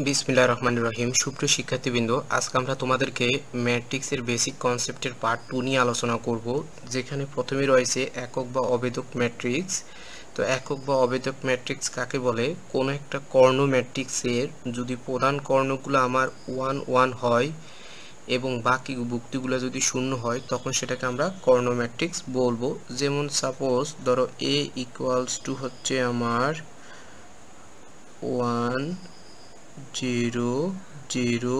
বিসমিল্লাহির রহমানির রহিম। সুপ্রিয় শিক্ষার্থীবৃন্দ, আজকে আমরা তোমাদেরকে ম্যাট্রিক্সের বেসিক কনসেপ্টের পার্ট 2 নিয়ে আলোচনা করব, যেখানে প্রথমে রয়েছে একক বা অবেদক ম্যাট্রিক্স। তো একক বা অবেদক ম্যাট্রিক্স কাকে বলে? কোনো একটা কর্ণ ম্যাট্রিক্সের যদি প্রধান কর্ণগুলো আমার 1 1 হয় এবং বাকি ভুক্তিগুলো যদি শূন্য হয়, তখন সেটাকে আমরা কর্ণ ম্যাট্রিক্স বলবো। যেমন সাপোজ ধরো a ইকুয়ালস টু হচ্ছে আমার 1 0 0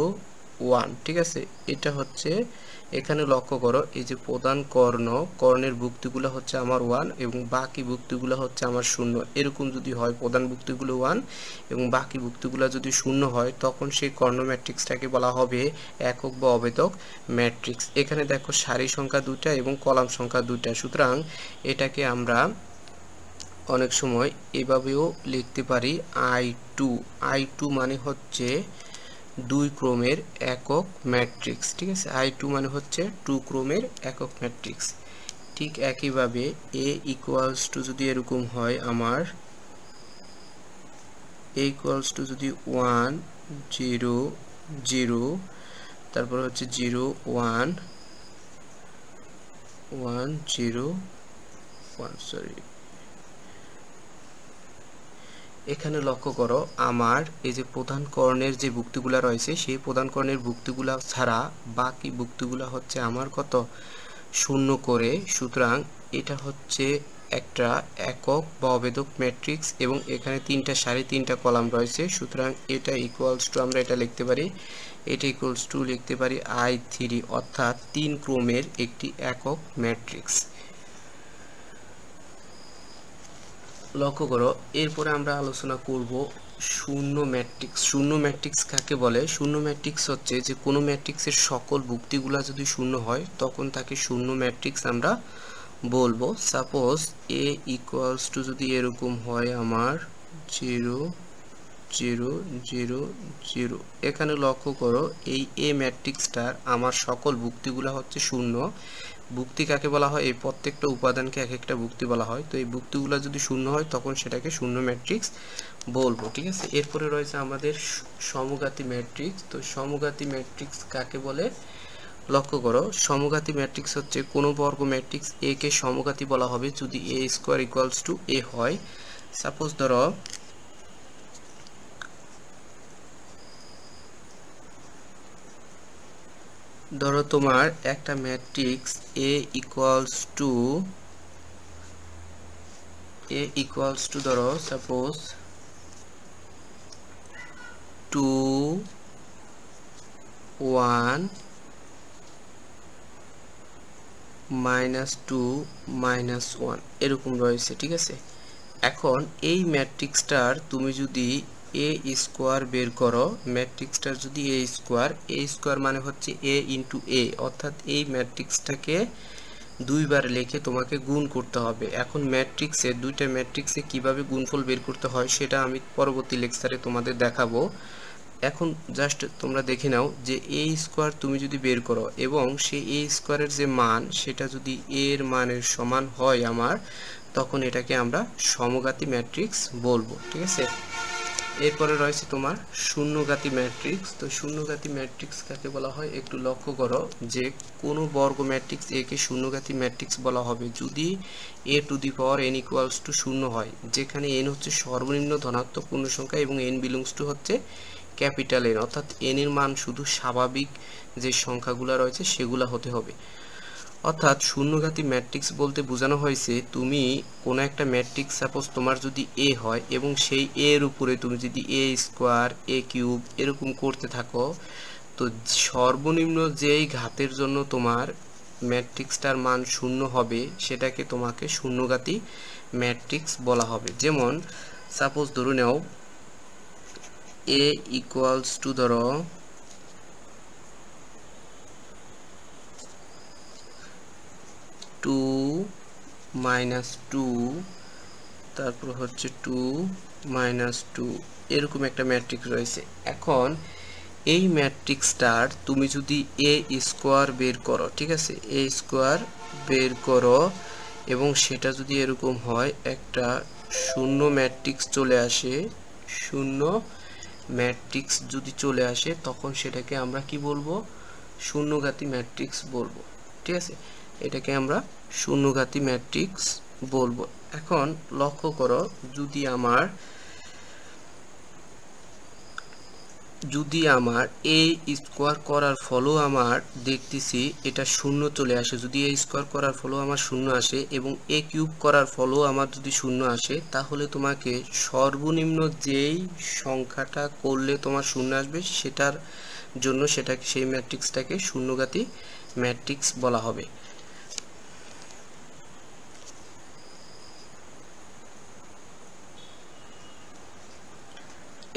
1, ঠিক আছে। এটা হচ্ছে, এখানে লক্ষ্য করো, এই যে প্রধান কর্ণের ভুক্তিগুলো হচ্ছে আমার 1 এবং বাকি ভুক্তিগুলো হচ্ছে আমার 0। এরকম যদি হয়, প্রধান ভুক্তিগুলো 1 এবং বাকি ভুক্তিগুলো যদি 0 হয়, তখন সেই কর্ণ ম্যাট্রিক্সটাকে বলা হবে একক বা অবেদক ম্যাট্রিক্স। এখানে দেখো সারি সংখ্যা 2টা এবং কলাম সংখ্যা 2টা, সুতরাং এটাকে আমরা অনেক সময় এভাবেও লিখতে পারি I2 মানে হচ্ছে 2 ক্রমের একক ম্যাট্রিক্স, ঠিক আছে। I2 মানে হচ্ছে 2 ক্রমের একক ম্যাট্রিক্স। ঠিক একইভাবে A ইকুয়ালস টু যদি এরকম হয়, আমার A ইকুয়ালস টু যদি 1 0 0, তারপর হচ্ছে 0 1 1 0 1, সরি, এখানে লক্ষ্য করো, আমার এই যে প্রধান কর্ণের যে ভুক্তিগুলা রয়েছে, সেই প্রধান কর্ণের ভুক্তিগুলা ছাড়া বাকি ভুক্তিগুলা হচ্ছে আমার কত? 0 করে। সুতরাং এটা হচ্ছে একটা একক বা অবেদক ম্যাট্রিক্স এবং এখানে 3টা সারি 3টা কলাম রয়েছে। সুতরাং এটা ইকুয়ালস টু, আমরা এটা লিখতে পারি, এটা ইকুয়ালস টু লিখতে পারি I3, অর্থাৎ 3 ক্রমের একটি একক ম্যাট্রিক্স। লক্ষ্য করো, এরপরে আমরা আলোচনা করব শূন্য ম্যাট্রিক্স। শূন্য ম্যাট্রিক্স কাকে বলে? শূন্য ম্যাট্রিক্স হচ্ছে যে কোনো ম্যাট্রিক্সের সকল ভুক্তিগুলা যদি শূন্য হয়, তখন তাকে শূন্য ম্যাট্রিক্স আমরা বলবো। সাপোজ A ইকুয়ালস টু যদি এরকম হয়, আমার 0 0 0 0, এখানে লক্ষ্য করো, এই A ম্যাট্রিক্সটার আমার সকল ভুক্তিগুলা হচ্ছে শূন্য। ভুক্তি কাকে বলা হয়? এই প্রত্যেকটা উপাদানকে এক একটা ভুক্তি বলা হয়। তো এই ভুক্তিগুলো যদি শূন্য হয়, তখন সেটাকে শূন্য ম্যাট্রিক্স বলবো, ঠিক আছে। এরপরে রয়েছে আমাদের সমঘাতী ম্যাট্রিক্স। তো সমঘাতী ম্যাট্রিক্স কাকে বলে? লক্ষ্য করো, সমঘাতী ম্যাট্রিক্স হচ্ছে কোনো বর্গ ম্যাট্রিক্স A কে সমঘাতী বলা হবে যদি A square equals to A হয়। সাপোজ ধরো তোমার একটা ম্যাট্রিক্স A ইকুয়ালস টু ধরো সাপোজ 2 1 -2 -1 এরকম রয়েছে, ঠিক আছে। এখন এই ম্যাট্রিক্সটার তুমি যদি A স্কোয়ার বের করো, ম্যাট্রিক্সটার যদি A স্কোয়ার মানে হচ্ছে A ইন্টু A, অর্থাৎ এই ম্যাট্রিক্সটাকে দুইবার লিখে তোমাকে গুণ করতে হবে। এখন ম্যাট্রিক্সে, দুইটা ম্যাট্রিক্সে কিভাবে গুণফল বের করতে হয় সেটা আমি পরবর্তী লেকচারে তোমাদের দেখাবো। এখন জাস্ট তোমরা দেখে নাও যে A স্কোয়ার তুমি যদি বের করো এবং সেই A স্কোয়ারের যে মান, সেটা যদি A এর মানের সমান হয় আমার, তখন এটাকে আমরা সমঘাতী ম্যাট্রিক্স বলবো, ঠিক আছে। এরপরে রয়েছে তোমার শূন্যঘাতী ম্যাট্রিক্স। তো শূন্যঘাতী ম্যাট্রিক্স কাকে বলা হয় একটু লক্ষ্য করো, যে কোনো বর্গ ম্যাট্রিক্স A কে শূন্যঘাতী ম্যাট্রিক্স বলা হবে যদি A to the power n equals to 0 হয়, যেখানে n হচ্ছে সর্বনিম্ন ধনাত্মক পূর্ণ সংখ্যা এবং n বিলংস টু হচ্ছে ক্যাপিটাল N, অর্থাৎ n এর মান শুধু স্বাভাবিক যে সংখ্যাগুলো রয়েছে সেগুলা হতে হবে। অর্থাৎ শূন্যঘাতী ম্যাট্রিক্স বলতে বোঝানো হয়েছে, তুমি কোনো একটা ম্যাট্রিক্স সাপোজ তোমার যদি A হয় এবং সেই A এর উপরে তুমি যদি A স্কোয়ার A কিউব এরকম করতে থাকো, তো সর্বনিম্ন যেই ঘাতের জন্য তোমার ম্যাট্রিক্সটার মান 0 হবে, সেটাকে তোমাকে শূন্যঘাতী ম্যাট্রিক্স বলা হবে। যেমন সাপোজ ধরে নাও A ইকুয়ালস টু ধরো 2 -2, তারপর হচ্ছে 2 -2, এরকম একটা ম্যাট্রিক্স রয়েছে। এখন এই ম্যাট্রিক্সটার তুমি যদি A স্কোয়ার বের করো, ঠিক আছে, A স্কোয়ার বের করো এবং সেটা যদি এরকম হয়, একটা শূন্য ম্যাট্রিক্স চলে আসে, শূন্য ম্যাট্রিক্স যদি চলে আসে তখন সেটাকে আমরা কি বলবো, শূন্যঘাতী ম্যাট্রিক্স বলবো। ঠিক আছে, এটাকে আমরা শূন্যঘাতী ম্যাট্রিক্স বলবো। এখন লক্ষ্য করো, যদি আমার এ স্কোয়ার করার ফলও আমার দেখতেছি এটা শূন্য চলে আসে, যদি এ স্কোয়ার করার ফলও আমার শূন্য আসে এবং এ কিউব করার ফলও আমার যদি শূন্য আসে, তাহলে তোমাকে সর্বনিম্ন যেই সংখ্যাটা করলে তোমার শূন্য আসবে সেটার জন্য সেই ম্যাট্রিক্সটাকে শূন্যঘাতী ম্যাট্রিক্স বলা হবে।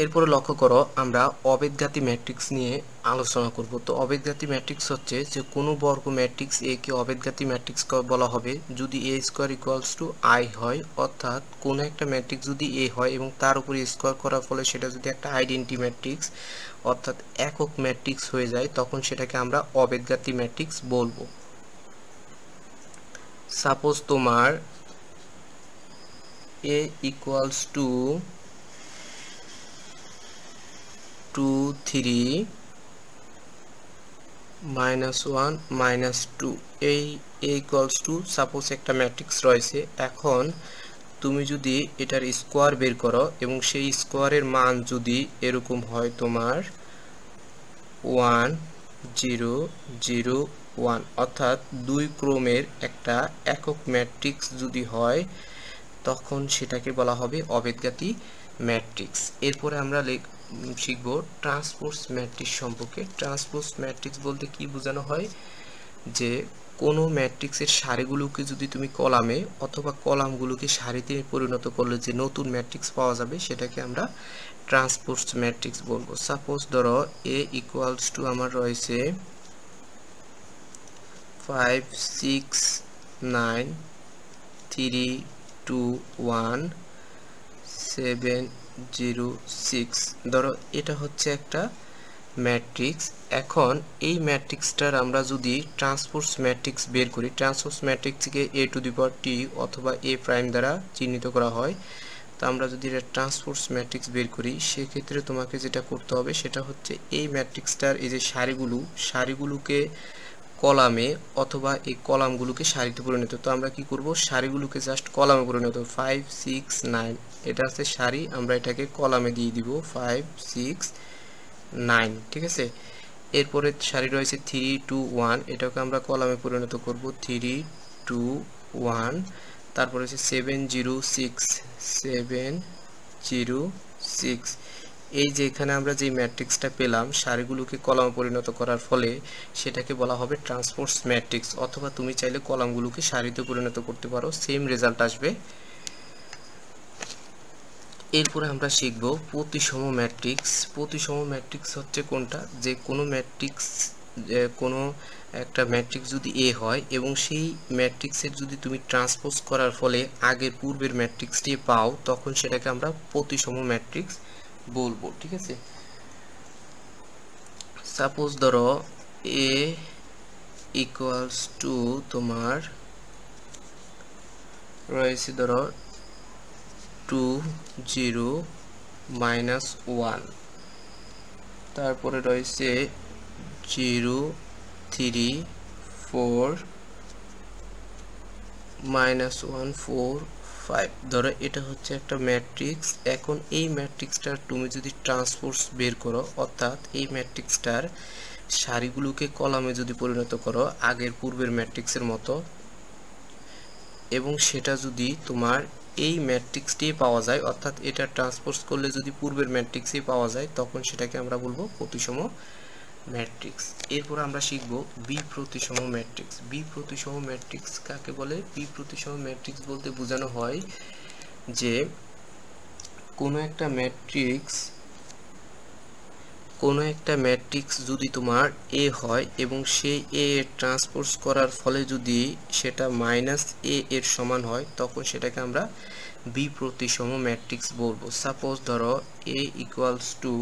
এরপরে লক্ষ্য করো, আমরা অবেদঘাতী ম্যাট্রিক্স নিয়ে আলোচনা করব। তো অবেদঘাতী ম্যাট্রিক্স হচ্ছে যে কোনো বর্গ ম্যাট্রিক্স এ কে অবেদঘাতী ম্যাট্রিক্স বলা হবে যদি এ স্কোয়ার ইকুয়ালস টু আই হয়, অর্থাৎ কোনো একটা ম্যাট্রিক্স যদি এ হয় এবং তার উপরে স্কোয়ার করার ফলে সেটা যদি একটা আইডেন্টি ম্যাট্রিক্স অর্থাৎ একক ম্যাট্রিক্স হয়ে যায়, তখন সেটাকে আমরা অবেদঘাতী ম্যাট্রিক্স বলবো। সাপোজ তোমার এ ইকুয়ালস টু 2 3 -1 -2 এই ইকুয়ালস টু সাপোজ একটা ম্যাট্রিক্স রয়েছে। এখন তুমি যদি এটার স্কোয়ার বের করো এবং সেই স্কোয়ারের মান যদি এরকম হয় তোমার 1 0 0 1 অর্থাৎ 2 ক্রমের একটা একক ম্যাট্রিক্স যদি হয়, তখন সেটাকে বলা হবে অবেদঘাতী ম্যাট্রিক্স। এরপরে আমরা শিখব ট্রান্সপোজ ম্যাট্রিক্স সম্পর্কে। ট্রান্সপোজ ম্যাট্রিক্স বলতে কি বোঝানো হয়, যে কোনো ম্যাট্রিক্সের সারিগুলোকে যদি তুমি কলামে অথবা কলামগুলোকে সারিতে পরিণত করলে যে নতুন ম্যাট্রিক্স পাওয়া যাবে সেটাকে আমরা ট্রান্সপোজ ম্যাট্রিক্স বলবো। সাপোজ ধরো এ ইকুয়ালস টু আমার রয়েছে 5 6 9 3 2 1 7 0 6। ধরো এটা হচ্ছে একটা ম্যাট্রিক্স। এখন এই ম্যাট্রিক্সটার আমরা যদি ট্রান্সপোজ ম্যাট্রিক্স বের করি, ট্রান্সপোজ ম্যাট্রিক্সকে এ টু দি পাওয়ার টি অথবা এ প্রাইম দ্বারা চিহ্নিত করা হয়। তো আমরা যদি এটা ট্রান্সপোজ ম্যাট্রিক্স বের করি, সেক্ষেত্রে তোমাকে যেটা করতে হবে সেটা হচ্ছে এই ম্যাট্রিক্সটার এই যে সারিগুলোকে কলামে অথবা এই কলামগুলোকে সারিতে পরিণত। তো আমরা কি করব, সারিগুলোকে জাস্ট কলামে পরিণত 5 6 9 এটা হচ্ছে সারি, আমরা এটাকে কলামে দিয়ে দিব 5 6 9। ঠিক আছে, এরপরে সারি রয়েছে 3 2 1 এটাকে আমরা কলামে পরিণত করব 3 2 1। তারপরে হচ্ছে 7 0 6 7 0 6। এই যে এখানে আমরা যে ম্যাট্রিক্সটা পেলাম সারিগুলোকে কলামে পরিণত করার ফলে সেটাকে বলা হবে ট্রান্সপোজ ম্যাট্রিক্স, অথবা তুমি চাইলে কলামগুলোকে সারিতে পরিণত করতে পারো, সেম রেজাল্ট আসবে। এরপরে আমরা শিখব প্রতিসম ম্যাট্রিক্স। প্রতিসম ম্যাট্রিক্স হচ্ছে কোনটা, যে কোনো একটা ম্যাট্রিক্স যদি এ হয় এবং সেই ম্যাট্রিক্সের যদি তুমি ট্রান্সপোজ করার ফলে আগের পূর্বের ম্যাট্রিক্সটি পাও, তখন সেটাকে আমরা প্রতিসম ম্যাট্রিক্স বলবো। ঠিক আছে, সাপোজ ধরো এ ইকুয়ালস টু তোমার রয়েছে ধরো 2 0 -1, তারপরে রয়েছে 0 3 4 -1 4 5। ধরো এটা হচ্ছে একটা ম্যাট্রিক্স। এখন এই ম্যাট্রিক্সটার তুমি যদি ট্রান্সপোজ বের করো, অর্থাৎ এই ম্যাট্রিক্সটার সারিগুলোকে কলামে যদি পরিণত করো আগের পূর্বের ম্যাট্রিক্সের মতো, এবং সেটা যদি তোমার এই ম্যাট্রিক্সটি পাওয়া যায়, অর্থাৎ এটা ট্রান্সপোজ করলে যদি পূর্বের ম্যাট্রিক্সই পাওয়া যায়, তখন সেটাকে আমরা বলবো প্রতিসম ম্যাট্রিক্স। এরপর আমরা শিখব বি প্রতিসম ম্যাট্রিক্স। বি প্রতিসম ম্যাট্রিক্স কাকে বলে? বি প্রতিসম ম্যাট্রিক্স বলতে বোঝানো হয় যে কোনো একটা ম্যাট্রিক্স যদি তোমার এ হয় এবং সেই এ এর ট্রান্সপোজ করার ফলে যদি সেটা -a এর সমান হয়, তখন সেটাকে আমরা বি প্রতিসম ম্যাট্রিক্স বলবো। সাপোজ ধরো এ ইকুয়ালস টু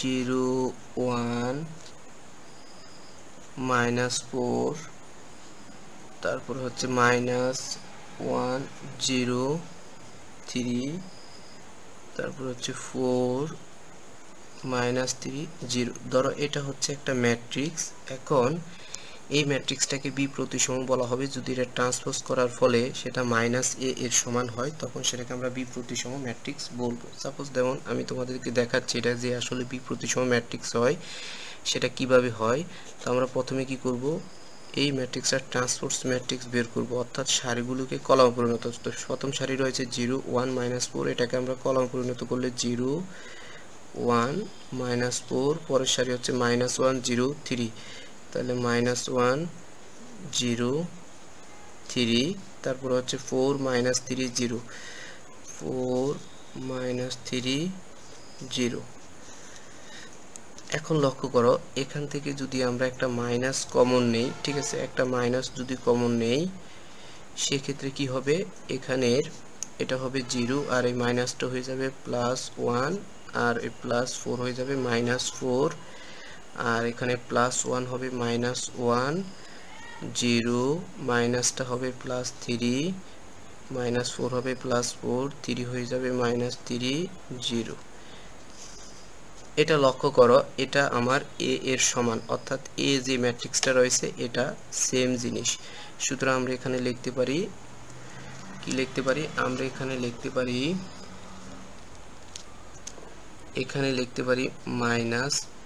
0 1 -4, তারপর হচ্ছে -1 0 3, তারপর হচ্ছে 4 -3 0। ধরো এটা হচ্ছে একটা ম্যাট্রিক্স। এখন এই ম্যাট্রিক্সটাকে বি প্রতিসম বলা হবে যদি এটা ট্রান্সপোজ করার ফলে সেটা -a এর সমান হয়, তখন সেটাকে আমরা বি প্রতিসম ম্যাট্রিক্স বলবো। সাপোজ যেমন আমি তোমাদেরকে দেখাচ্ছি এটা যে আসলে বি প্রতিসম ম্যাট্রিক্স হয় সেটা কিভাবে হয়। তো আমরা প্রথমে কি করব, এই ম্যাট্রিক্সটার ট্রান্সপোজ ম্যাট্রিক্স বের করব, অর্থাৎ সারিগুলোকে কলামে পরিণত। তো প্রথম সারি রয়েছে 0 1 -4, এটাকে আমরা কলামে পরিণত করলে 0 1 -4, পরের সারি হচ্ছে -1 0 3, তাহলে -1 0 3, তারপর হচ্ছে 4 -3 0 4 -3 0। এখন লক্ষ্য করো এখান থেকে যদি আমরা একটা মাইনাস কমন নেই, ঠিক আছে, একটা মাইনাস যদি কমন নেই সেক্ষেত্রে কি হবে, এখানের এটা হবে 0 আর এই মাইনাসটা হয়ে যাবে +1 আর এই +4 হয়ে যাবে -4, আর এখানে +1 হবে -1 0, মাইনাসটা হবে +3 -4 হবে +4 3 হয়ে যাবে -3 0। এটা লক্ষ্য করো এটা আমার a এর সমান, অর্থাৎ a যে ম্যাট্রিক্সটা রয়েছে এটা সেম জিনিস। সুতরাং আমরা এখানে লিখতে পারি, কি লিখতে পারি, আমরা এখানে লিখতে পারি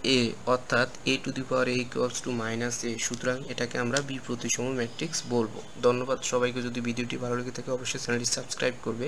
-a, অর্থাৎ a to the power a equals to -a। সুতরাং এটাকে আমরা বি প্রতিসম ম্যাট্রিক্স বলবো। ধন্যবাদ সবাইকে। যদি ভিডিওটি ভালো লেগে থাকে অবশ্যই চ্যানেলটি সাবস্ক্রাইব করবে।